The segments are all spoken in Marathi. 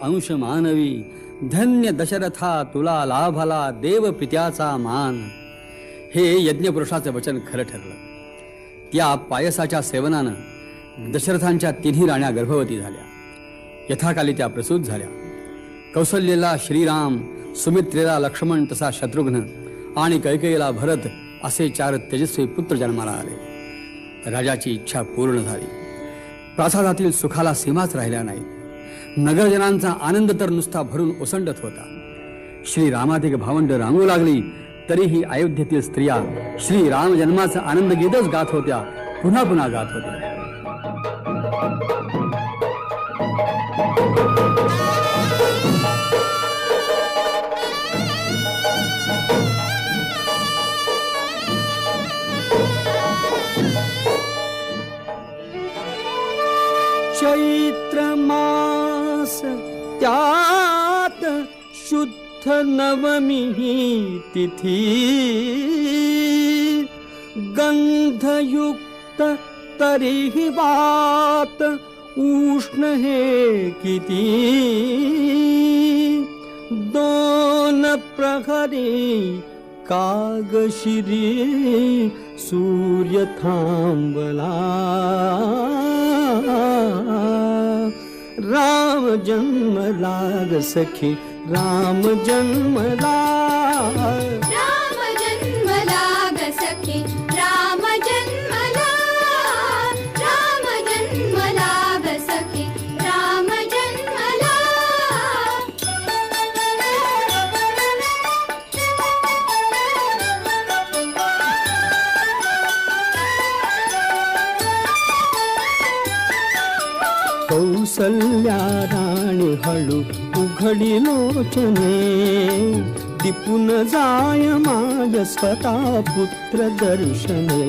अंश मानवी धन्य दशरथा तुला लाभला देव पित्याचा मान. हे यज्ञपुरुषाचं वचन खरं ठरलं. त्या पायसाच्या सेवनानं दशरथांच्या तिन्ही राण्या गर्भवती झाल्या. यथाकाली त्या प्रसूत झाल्या. कौसल्येला श्रीराम, सुमित्रेला लक्ष्मण, तसा शत्रुघ्न आणि कैकेयीला भरत असे 4 तेजस्वी पुत्र जन्माला आले. राजाची इच्छा पूर्ण झाली. प्रासादातील सुखाला सीमाच राहिल्या नाही. नगरजनांचा आनंद तर नुसता भरून ओसंडत होता. श्रीरामाधिक भावंड रांगू लागली तरीही अयोध्येतील स्त्रिया श्रीराम जन्माचा आनंद गीतच गात होत्या, पुन्हा पुन्हा गात होत्या. चैत्र मास त्यात शुद्ध नवमी तिथी, गंधयुक्त तरीही वात उष्ण हे किती. 2 प्रहरी कागशिरी सूर्य थांबला. राम जन्मला ग सखी, राम जन्मला. राम जन्मला ग सखी, राम जन्मला. राम जन्मला ग सखी, राम जन्मला. कौसल्या राणी हळू उघडी लोचने, दिपून जाय माझ स्वतः पुत्र दर्शने.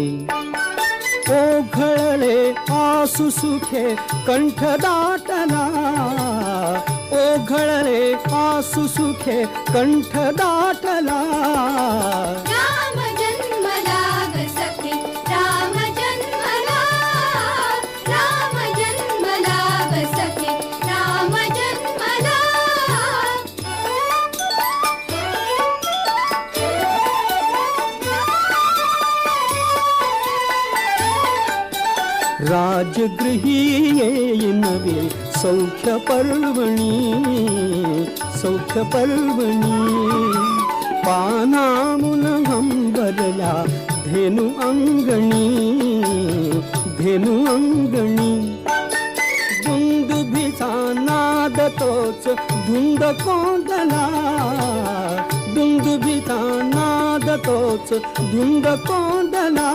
ओघळले आसु सुखे कंठ दाटला, ओघळले आसु सुखे कंठ दाटला. राम जन्मला ग सखी, राम जन्मला. राम जन्मला ग सखी, राम जन्मला. राजगृही येईनवे सौख्य पर्वणी, सौख्य पर्वणी. पानामुन हंबरल्या धेनु अंगणी, धेनु अंगणी. दुंदुभीचा नाद तोच धुंद कोंदला, दुंदुभीचा नाद तोच धुंद कोंदला.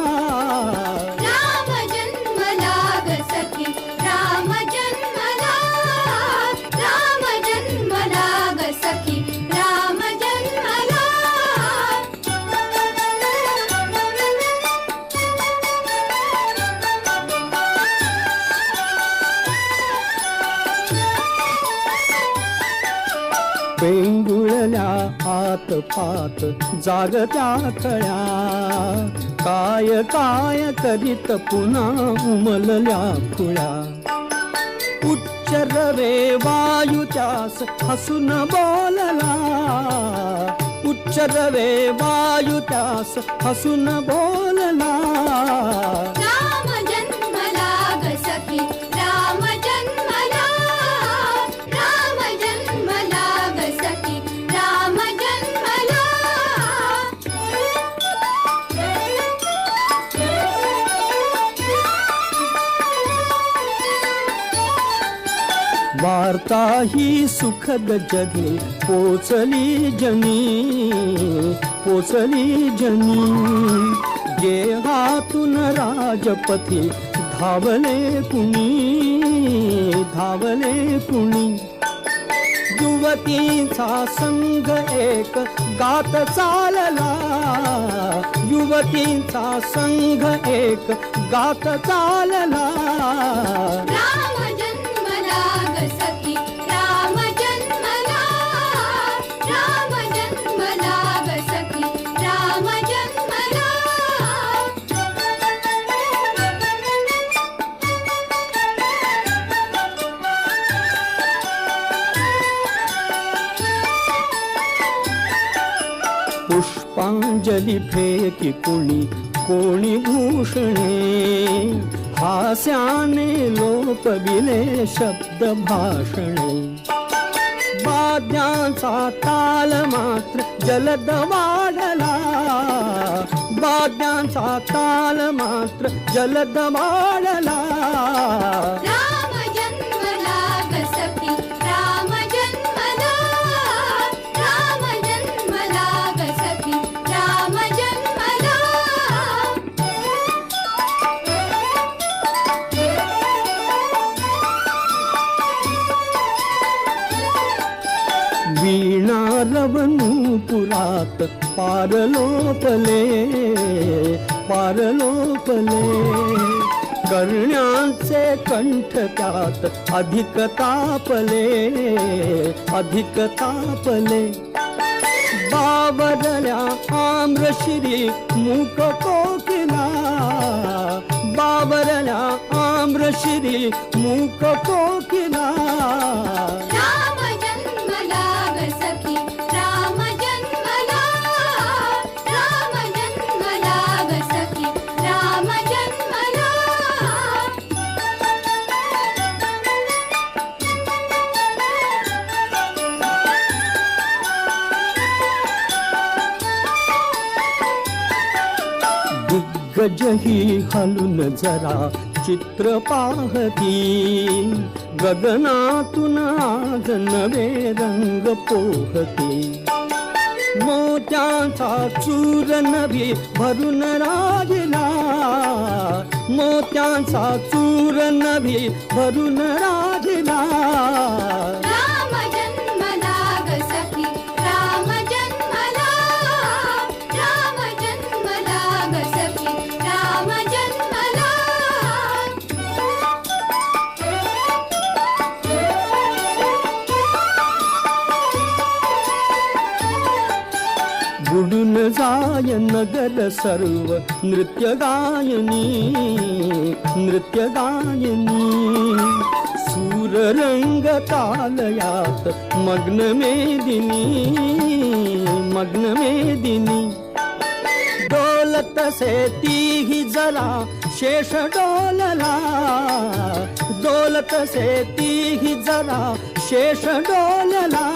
राम जन्मला ग सखी, राम जन्मला. राम जन्मला ग सखी, राम जन्मला. पेंगुळल्या आत पात जागत्या कळ्या, काय काय करीत पुन्हा उमलल्या खुळ्या. उच्च रवे वायू त्यास हसून बोलला, उच्च रवे वायू त्यास हसून बोलला. राम जन्मला ग सखी, राम जन्मला. राम जन्मला ग सखी, राम जन्मला. वार्ता ही सुखद जगी पोचली जनी, पोचली जनी. गेहातून राजपती धावले कुणी, धावले कुणी. युवतीचा संघ एक गात चालला, युवतीचा संघ एक गात चालला. राम जन्मला ग सखी, राम जन्मला. राम जन्मला ग सखी, राम जन्मला. पुष्पांजली फेकी कुणी कोणी भूषणे, हास्याने लोपविले शब्द भाषणे. वाद्यांचा ताल मात्र जलद वाढला, वाद्यांचा ताल मात्र जलद वाढला. राम जन्मला ग सखी, राम जन्मला, राम जन्मला ग सखी, राम जन्मला. वीणा रवनु पुरात पारलोपले, पारलोपले. करण्यांचे कंठ त्यात अधिक तापले, अधिक तापले. बावरल्या आम्रशिरी मूक कोकिला, बावरल्या आम्रशिरी मूक कोकिला. राम जन्मला ग सखी, राम जन्मला, राम जन्मला ग सखी, राम जन्मला. दिग्गजही हलून जरा चित्र पाहती, गगनातून आज नवे रंग पोहती. मोत्यांचा चूर नभी भरून राहिला, मोत्यांचा चूर नभी भरून राहिला. राम जन्मला ग सखी, राम जन्मला, राम जन्मला ग सखी, राम जन्मला. बुडून जाय नगर सर्व नृत्य गायनी, नृत्य गायनी. सूर रंग तालयात मग्न मेदिनी, मग्न मेदिनी. डोलत से तीही जरा शेष डोलला, डोलत से तीही जरा शेष डोलला.